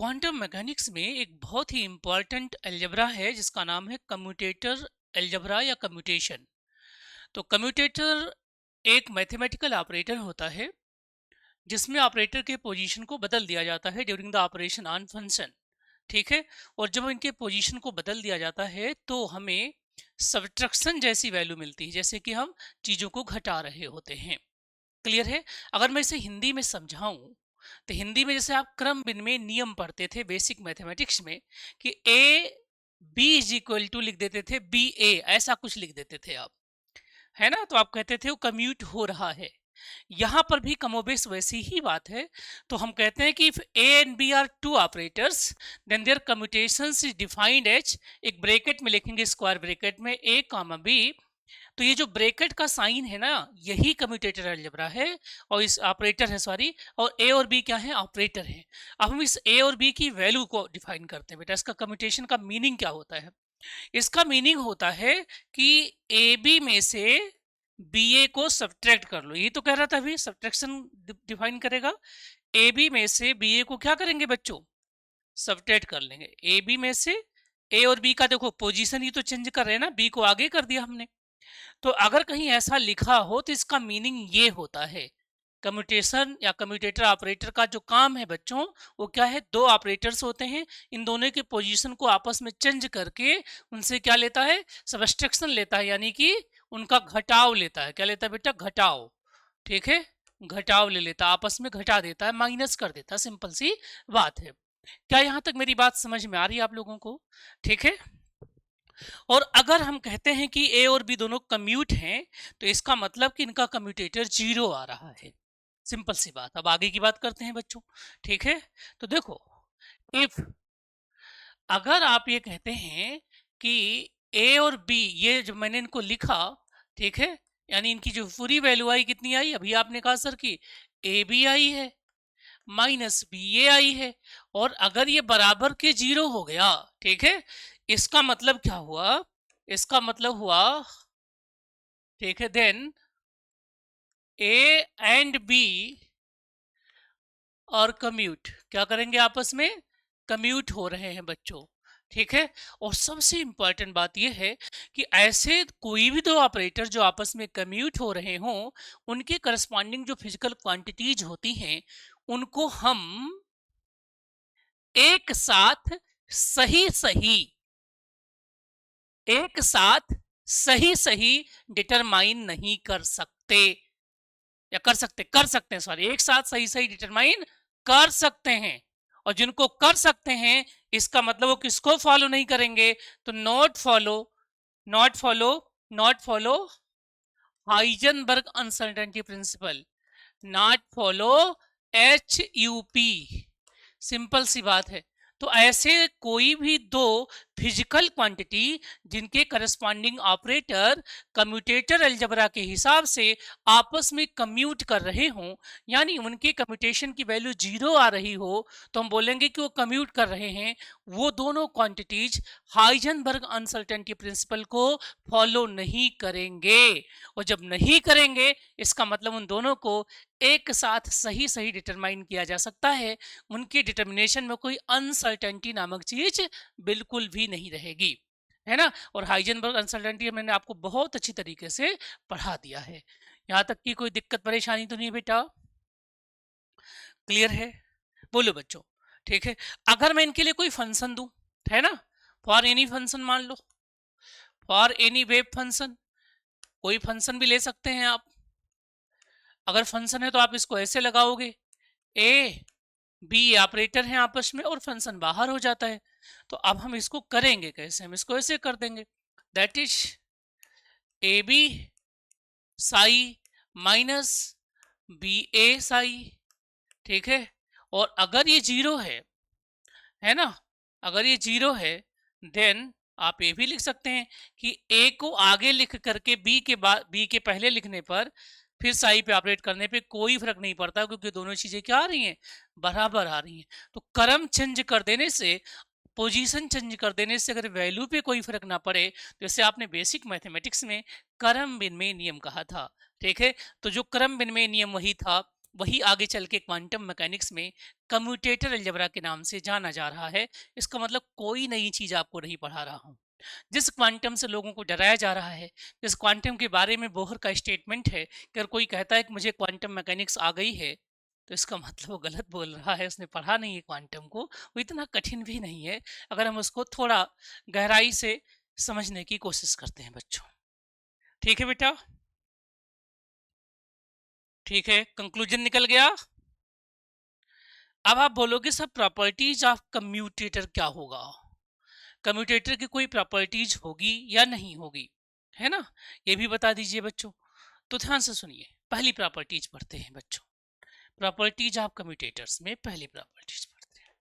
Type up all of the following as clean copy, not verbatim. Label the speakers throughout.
Speaker 1: Quantum mechanics में एक बहुत ही इंपॉर्टेंट अलजेब्रा है जिसका नाम है कम्यूटेटर अलजेब्रा या कम्यूटेशन। तो कम्यूटेटर एक मैथमेटिकल ऑपरेटर होता है जिसमें ऑपरेटर के पोजीशन को बदल दिया जाता है during the operation on function. ठीक है। और जब इनके पोजीशन को बदल दिया जाता है तो हमें सब्ट्रैक्शन जैसी वैल्यू मिलती है, जैसे कि हम चीज़ों को घटा रहे होते हैं। क्लियर है? अगर मैं इसे हिंदी में समझाऊं तो हिंदी में जैसे आप क्रम विनिमय नियम पढ़ते थे बेसिक मैथमेटिक्स में कि A B is equal to लिख देते थे बी ए, ऐसा कुछ लिख देते थे आप, है ना? तो आप कहते थे वो कम्यूट हो रहा है। यहां पर भी कमोबेश वैसी ही बात है। तो हम कहते हैं कि if A and B are two operators then their commutations is defined as, एक ब्रैकेट में लिखेंगे स्क्वायर ब्रैकेट में ए कॉमा बी। तो ये जो ब्रैकेट का साइन है ना, यही कम्यूटेटर अलजेब्रा है और इस ऑपरेटर है, सॉरी, और ए और बी क्या है? ऑपरेटर है। अब हम इस ए और बी की वैल्यू को डिफाइन करते हैं। बेटा इसका कम्यूटेशन का मीनिंग क्या होता है? इसका मीनिंग होता है कि ए बी में से बी ए को सब्ट्रैक्ट कर लो। यही तो कह रहा था अभी, सब्ट्रैक्शन डिफाइन करेगा। ए बी में से बी ए को क्या करेंगे बच्चों? सब्ट्रैक्ट कर लेंगे। ए बी में से ए और बी का देखो पोजीशन ही तो चेंज कर रहे हैं ना, बी को आगे कर दिया हमने। तो अगर कहीं ऐसा लिखा हो तो इसका मीनिंग ये होता है, कम्यूटेशन या कम्यूटेटर ऑपरेटर का जो काम है बच्चों, वो क्या है? दो ऑपरेटर्स होते हैं, इन दोनों के पोजीशन को आपस में चेंज करके उनसे क्या लेता है? सब्ट्रैक्शन लेता है, यानी कि उनका घटाव लेता है। क्या लेता है बेटा? घटाव। ठीक है, घटाव ले लेता है, आपस में घटा देता है, माइनस कर देता है। सिंपल सी बात है। क्या यहां तक मेरी बात समझ में आ रही है आप लोगों को? ठीक है। और अगर हम कहते हैं कि ए और बी दोनों कम्यूट हैं तो इसका मतलब कि इनका कम्यूटेटर 0 आ रहा है। सिंपल सी बात। अब आगे की बात करते हैं बच्चों। ठीक है। तो देखो, इफ अगर आप ये कहते हैं कि ए और बी, ये जब मैंने इनको लिखा, ठीक है, यानी इनकी जो पूरी वैल्यू आई कितनी आई? अभी आपने कहा सर कि ए बी आई है माइनस बी ए आई है, और अगर ये बराबर के 0 हो गया, ठीक है, इसका मतलब क्या हुआ? इसका मतलब हुआ, ठीक है, देन ए एंड बी और कम्यूट, क्या करेंगे? आपस में कम्यूट हो रहे हैं बच्चों। ठीक है। और सबसे इंपॉर्टेंट बात यह है कि ऐसे कोई भी दो ऑपरेटर जो आपस में कम्यूट हो रहे हों, उनके करस्पॉन्डिंग जो फिजिकल क्वांटिटीज होती हैं उनको हम एक साथ सही सही एक साथ सही सही डिटरमाइन नहीं कर सकते, या कर सकते हैं, सॉरी, एक साथ सही सही डिटरमाइन कर सकते हैं। और जिनको कर सकते हैं इसका मतलब वो किसको फॉलो नहीं करेंगे? तो not follow Heisenberg uncertainty principle, not follow HUP। Simple सी बात है। तो ऐसे कोई भी दो फिजिकल क्वांटिटी जिनके करस्पॉन्डिंग ऑपरेटर कम्यूटेटर अलजेब्रा के हिसाब से आपस में कम्यूट कर रहे हों, यानी उनके कम्यूटेशन की वैल्यू 0 आ रही हो, तो हम बोलेंगे कि वो कम्यूट कर रहे हैं। वो दोनों क्वांटिटीज हाइजेनबर्ग अनसर्टेनिटी प्रिंसिपल को फॉलो नहीं करेंगे। और जब नहीं करेंगे इसका मतलब उन दोनों को एक साथ सही सही डिटरमाइन किया जा सकता है। उनके डिटर्मिनेशन में कोई अनसर्टेनिटी नामक चीज बिल्कुल भी नहीं रहेगी, है ना? और हाइजेनबर्ग अनसर्टेनिटी मैंने आपको बहुत अच्छी तरीके से पढ़ा दिया है। यहाँ तक की कोई दिक्कत परेशानी तो नहीं बेटा? क्लियर है? बोलो बच्चों। ठीक है। अगर मैं इनके लिए कोई फंक्शन दूं, है ना, फॉर एनी फंक्शन, मान लो फॉर एनी वेव फंक्शन, कोई फंक्शन भी ले सकते हैं आप। अगर फंक्शन है तो आप इसको ऐसे लगाओगे, ए बी ऑपरेटर हैं आपस में और फंक्शन बाहर हो जाता है। तो अब हम इसको करेंगे कैसे? हम इसको ऐसे कर देंगे, that is A B psi minus B A psi. ठीक है। और अगर ये 0 है ना, अगर ये 0 है देन आप ये भी लिख सकते हैं कि ए को आगे लिख करके बी के बाद, बी के पहले लिखने पर फिर साई पे ऑपरेट करने पे कोई फर्क नहीं पड़ता, क्योंकि दोनों चीजें क्या आ रही हैं? बराबर आ रही हैं। तो क्रम चेंज कर देने से, पोजीशन चेंज कर देने से अगर वैल्यू पे कोई फर्क ना पड़े, तो जैसे आपने बेसिक मैथमेटिक्स में क्रम विनिमय नियम कहा था। ठीक है। तो जो क्रम विनिमय नियम वही था वही आगे चल के क्वांटम मैकेनिक्स में कम्यूटेटर अलजेब्रा के नाम से जाना जा रहा है। इसका मतलब कोई नई चीज आपको नहीं पढ़ा रहा हूँ। जिस क्वांटम से लोगों को डराया जा रहा है, जिस क्वांटम के बारे में बोहर का स्टेटमेंट है कि अगर कोई कहता है कि मुझे क्वांटम मैकेनिक्स आ गई है, तो इसका मतलब वो गलत बोल रहा है, उसने पढ़ा नहीं है क्वांटम को। वो इतना कठिन भी नहीं है अगर हम उसको थोड़ा गहराई से समझने की कोशिश करते हैं बच्चों। ठीक है बेटा, ठीक है, कंक्लूजन निकल गया। अब आप बोलोगे सर प्रॉपर्टीज ऑफ कम्यूटेटर क्या होगा, कम्यूटेटर की कोई प्रॉपर्टीज होगी या नहीं होगी, है ना, ये भी बता दीजिए बच्चों। तो ध्यान से सुनिए, पहली प्रॉपर्टीज पढ़ते हैं बच्चों। प्रॉपर्टीज ऑफ कम्यूटेटर्स में पहली प्रॉपर्टीज पढ़ते हैं।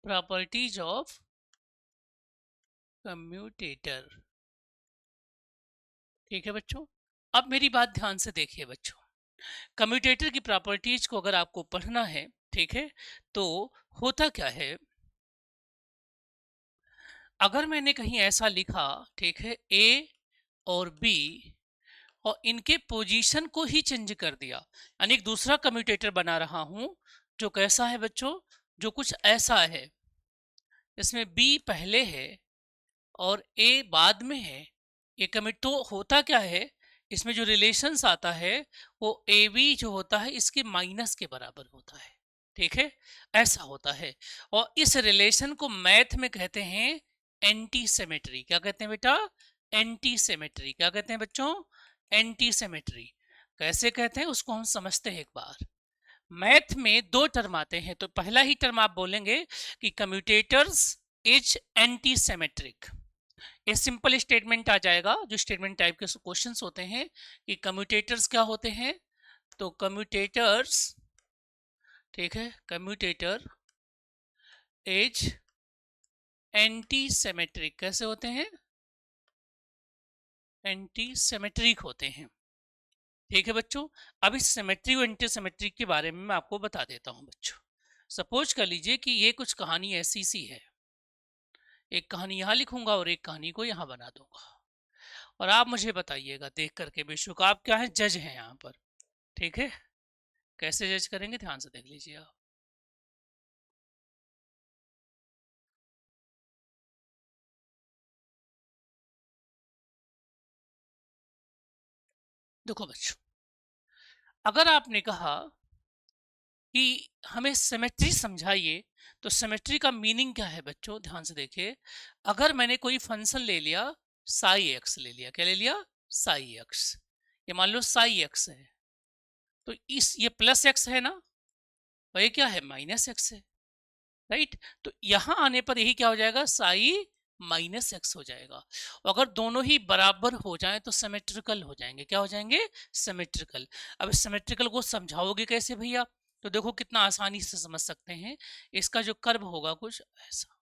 Speaker 1: Properties of commutator. ठीक है बच्चों, अब मेरी बात ध्यान से देखिए बच्चों। कम्यूटेटर की प्रॉपर्टीज को अगर आपको पढ़ना है, ठीक है, तो होता क्या है, अगर मैंने कहीं ऐसा लिखा, ठीक है, ए और बी, और इनके पोजीशन को ही चेंज कर दिया, यानी एक दूसरा कम्यूटेटर बना रहा हूं जो कैसा है बच्चों, जो कुछ ऐसा है, इसमें बी पहले है और ए बाद में है, ये कमिट तो होता क्या है, इसमें जो रिलेशंस आता है वो ए बी जो होता है इसके माइनस के बराबर होता है। ठीक है, ऐसा होता है, और इस रिलेशन को मैथ में कहते हैं एंटी सिमेट्री। क्या कहते हैं बेटा, एंटी सिमेट्री। क्या कहते हैं बच्चों, एंटी सिमेट्री। कैसे कहते हैं उसको हम समझते हैं एक बार। मैथ में दो टर्म आते हैं, तो पहला ही टर्म आप बोलेंगे कि कम्यूटेटर्स इज एंटी सिमेट्रिक। ये सिंपल स्टेटमेंट आ जाएगा, जो स्टेटमेंट टाइप के क्वेश्चंस होते हैं कि कम्यूटेटर्स क्या होते हैं, तो कम्यूटेटर्स, ठीक है, कम्यूटेटर इज एंटी सिमेट्रिक। कैसे होते हैं, एंटी सिमेट्रिक होते हैं। ठीक है बच्चों, अब इस सिमेट्री और एंटी सिमेट्रिक के बारे में मैं आपको बता देता हूं बच्चों। सपोज कर लीजिए कि ये कुछ कहानी ऐसी सी है, एक कहानी यहाँ लिखूंगा और एक कहानी को यहाँ बना दूंगा, और आप मुझे बताइएगा देख करके बेशुक, आप क्या है, जज हैं यहाँ पर। ठीक है, कैसे जज करेंगे ध्यान से देख लीजिए आप। देखो बच्चों, अगर आपने कहा कि हमें सिमेट्री समझाइए, तो सिमेट्री का मीनिंग क्या है बच्चों, ध्यान से देखिए। अगर मैंने कोई फंक्शन ले लिया, साई एक्स ले लिया, क्या ले लिया, साई एक्स, ये मान लो साई एक्स है, तो इस ये प्लस एक्स है ना, और ये क्या है, माइनस एक्स है, राइट। तो यहां आने पर यही क्या हो जाएगा, साई माइनस एक्स हो जाएगा। और अगर दोनों ही बराबर हो जाएं तो सिमेट्रिकल हो जाएंगे। क्या हो जाएंगे, सिमेट्रिकल। अब सिमेट्रिकल को समझाओगे कैसे भैया, तो देखो कितना आसानी से समझ सकते हैं। इसका जो कर्व होगा कुछ ऐसा,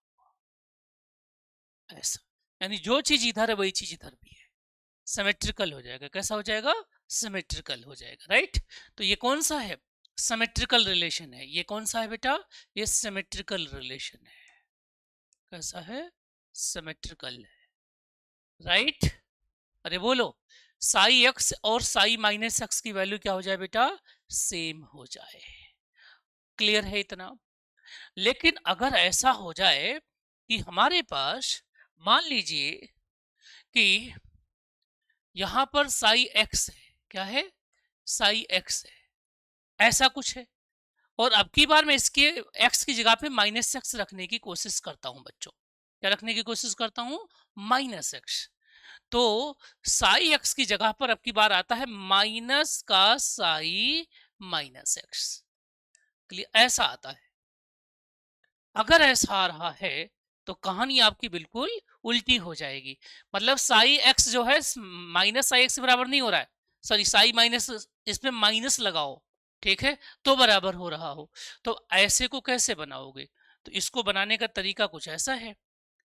Speaker 1: ऐसा, यानी जो चीज इधर है वही चीज इधर भी है, सिमेट्रिकल हो जाएगा। कैसा हो जाएगा, सिमेट्रिकल हो जाएगा, राइट। तो ये कौन सा है, सिमेट्रिकल रिलेशन है। ये कौन सा है बेटा, ये सिमेट्रिकल रिलेशन है। कैसा है, सिमेट्रिकल है, राइट। अरे बोलो, साई एक्स और साई माइनस एक्स की वैल्यू क्या हो जाए बेटा, सेम हो जाए। क्लियर है इतना। लेकिन अगर ऐसा हो जाए कि हमारे पास, मान लीजिए कि यहां पर साई एक्स है, क्या है, साई एक्स है, ऐसा कुछ है, और अब की बार मैं इसके एक्स की जगह पे माइनस एक्स रखने की कोशिश करता हूं बच्चों। क्या रखने की कोशिश करता हूं, माइनस एक्स। तो साई एक्स की जगह पर अब की बार आता है माइनस का साई माइनस एक्स। क्लियर, ऐसा आता है। अगर ऐसा आ रहा है तो कहानी आपकी बिल्कुल उल्टी हो जाएगी। मतलब साई एक्स जो है माइनस साई एक्स के बराबर नहीं हो रहा है, सॉरी साई माइनस, इसमें माइनस लगाओ, ठीक है, तो बराबर हो रहा हो। तो ऐसे को कैसे बनाओगे, तो इसको बनाने का तरीका कुछ ऐसा है,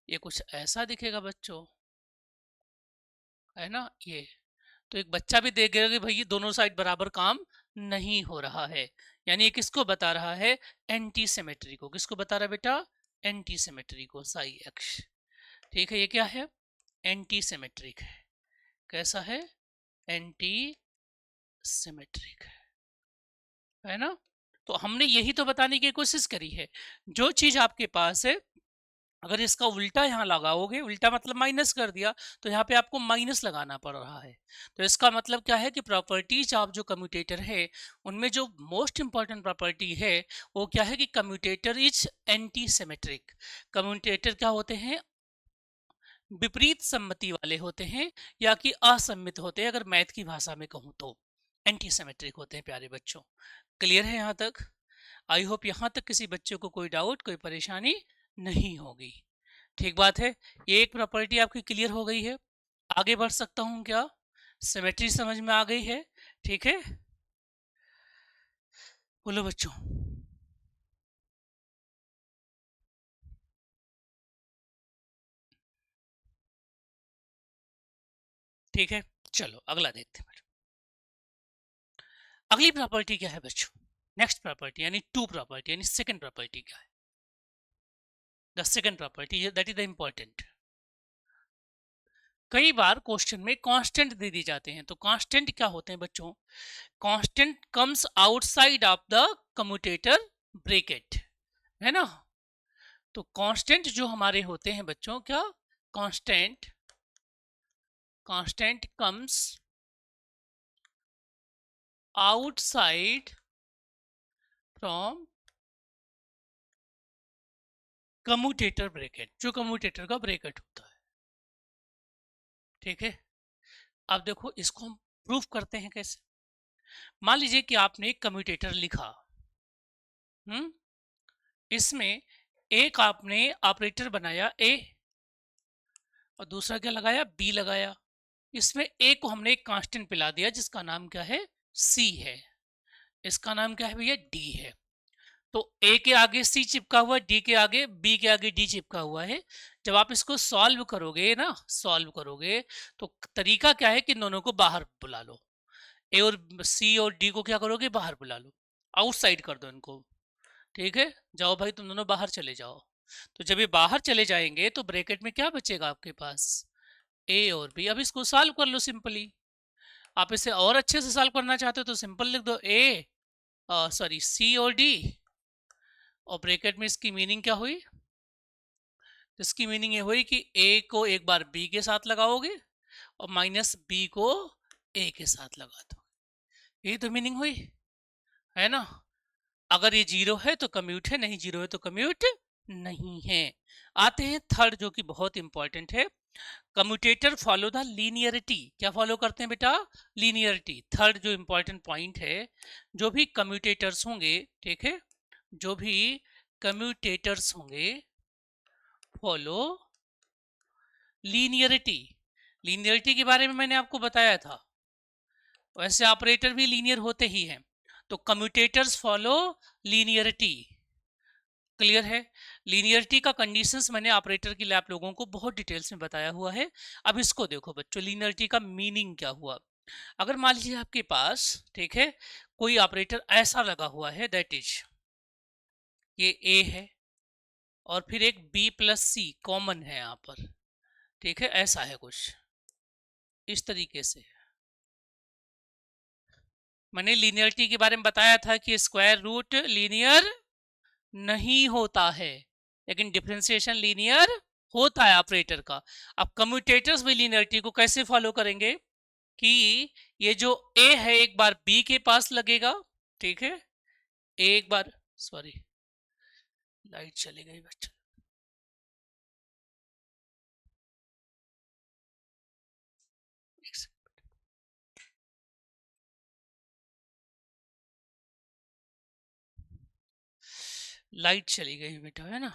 Speaker 1: ये कुछ ऐसा दिखेगा बच्चों, है ना ये। तो एक बच्चा भी देखेगा कि भाई दोनों साइड बराबर काम नहीं हो रहा है, यानी ये किसको बता रहा है, एंटी सिमेट्री को। किसको बता रहा है बेटा, एंटी सिमेट्री को, साई एक्स। ठीक है, ये क्या है, एंटी सिमेट्रिक है। कैसा है, एंटी सिमेट्रिक है ना। तो हमने यही तो बताने की कोशिश करी है, जो चीज आपके पास है अगर इसका उल्टा यहाँ लगाओगे, उल्टा मतलब माइनस कर दिया, तो यहाँ पे आपको माइनस लगाना पड़ रहा है। तो इसका मतलब क्या है कि प्रॉपर्टीज ऑफ जो कम्यूटेटर है उनमें जो मोस्ट इंपॉर्टेंट प्रॉपर्टी है वो क्या है कि commutator is anti symmetric. Commutator क्या होते हैं, विपरीत सम्मति वाले होते हैं या कि असम्मित होते हैं, अगर मैथ की भाषा में कहूँ तो एंटी सिमेट्रिक होते हैं प्यारे बच्चों। क्लियर है यहाँ तक? आई होप यहाँ तक किसी बच्चे को कोई डाउट, कोई परेशानी नहीं होगी। ठीक बात है, ये एक प्रॉपर्टी आपकी क्लियर हो गई है। आगे बढ़ सकता हूँ क्या, सिमेट्री समझ में आ गई है? ठीक है, बोलो बच्चों। ठीक है, चलो अगला देखते हैं। अगली प्रॉपर्टी क्या है बच्चों, नेक्स्ट प्रॉपर्टी यानी टू प्रॉपर्टी यानी सेकंड प्रॉपर्टी क्या है, the second property that is the important. कई बार क्वेश्चन में कांस्टेंट दे दी जाते हैं, तो कांस्टेंट क्या होते हैं बच्चों, constant comes outside of the commutator bracket, है ना। तो कांस्टेंट जो हमारे होते हैं बच्चों, क्या constant, constant comes outside from commutator bracket, जो कम्यूटेटर का ब्रैकेट होता है। ठीक है, अब देखो इसको हम प्रूफ करते हैं कैसे। मान लीजिए कि आपने एक कम्यूटेटर लिखा, इसमें एक आपने ऑपरेटर बनाया ए और दूसरा क्या लगाया, बी लगाया। इसमें ए को हमने एक कांस्टेंट पिला दिया जिसका नाम क्या है, सी है। इसका नाम क्या है भैया, डी है। तो ए के आगे सी चिपका हुआ, डी के आगे, बी के आगे डी चिपका हुआ है। जब आप इसको सॉल्व करोगे ना, सॉल्व करोगे तो तरीका क्या है कि दोनों को बाहर बुला लो, ए और सी और डी को क्या करोगे, बाहर बुला लो, आउटसाइड कर दो इनको। ठीक है, जाओ भाई तुम दोनों बाहर चले जाओ। तो जब ये बाहर चले जाएंगे तो ब्रैकेट में क्या बचेगा आपके पास, ए और बी। अब इसको सॉल्व कर लो सिंपली। आप इसे और अच्छे से सॉल्व करना चाहते हो तो सिंपल लिख दो ए, सॉरी सी और डी, और ब्रैकेट में इसकी मीनिंग क्या हुई, इसकी मीनिंग ये हुई कि ए को एक बार बी के साथ लगाओगे और माइनस बी को ए के साथ लगा दो। यही तो मीनिंग हुई, है ना। अगर ये जीरो है तो कम्यूट है, नहीं जीरो है तो कम्यूट नहीं है। आते हैं थर्ड जो कि बहुत इंपॉर्टेंट है, कम्यूटेटर फॉलो द लीनियरिटी। क्या फॉलो करते हैं बेटा, लीनियरिटी। थर्ड जो इंपॉर्टेंट पॉइंट है, जो भी कम्यूटेटर्स होंगे, ठीक है, जो भी कम्यूटेटर्स होंगे फॉलो लीनियरिटी। लीनियरिटी के बारे में मैंने आपको बताया था, वैसे ऑपरेटर भी लीनियर होते ही हैं। तो कम्यूटेटर्स फॉलो लीनियरिटी। क्लियर है, लीनियरिटी का कंडीशंस मैंने ऑपरेटर के लिए आप लोगों को बहुत डिटेल्स में बताया हुआ है। अब इसको देखो बच्चों, लीनियरिटी का मीनिंग क्या हुआ। अगर मान लीजिए आपके पास, ठीक है, कोई ऑपरेटर ऐसा लगा हुआ है, दैट इज ये ए है और फिर एक बी प्लस सी कॉमन है यहाँ पर, ठीक है, ऐसा है कुछ इस तरीके से। मैंने लीनियरिटी के बारे में बताया था कि स्क्वायर रूट लीनियर नहीं होता है, लेकिन डिफरेंशिएशन लीनियर होता है ऑपरेटर का। अब कम्यूटेटर्स भी लीनियरिटी को कैसे फॉलो करेंगे कि ये जो ए है एक बार बी के पास लगेगा, ठीक है, एक बार, सॉरी लाइट चली गई बच्चा, लाइट चली गई बेटा, है ना।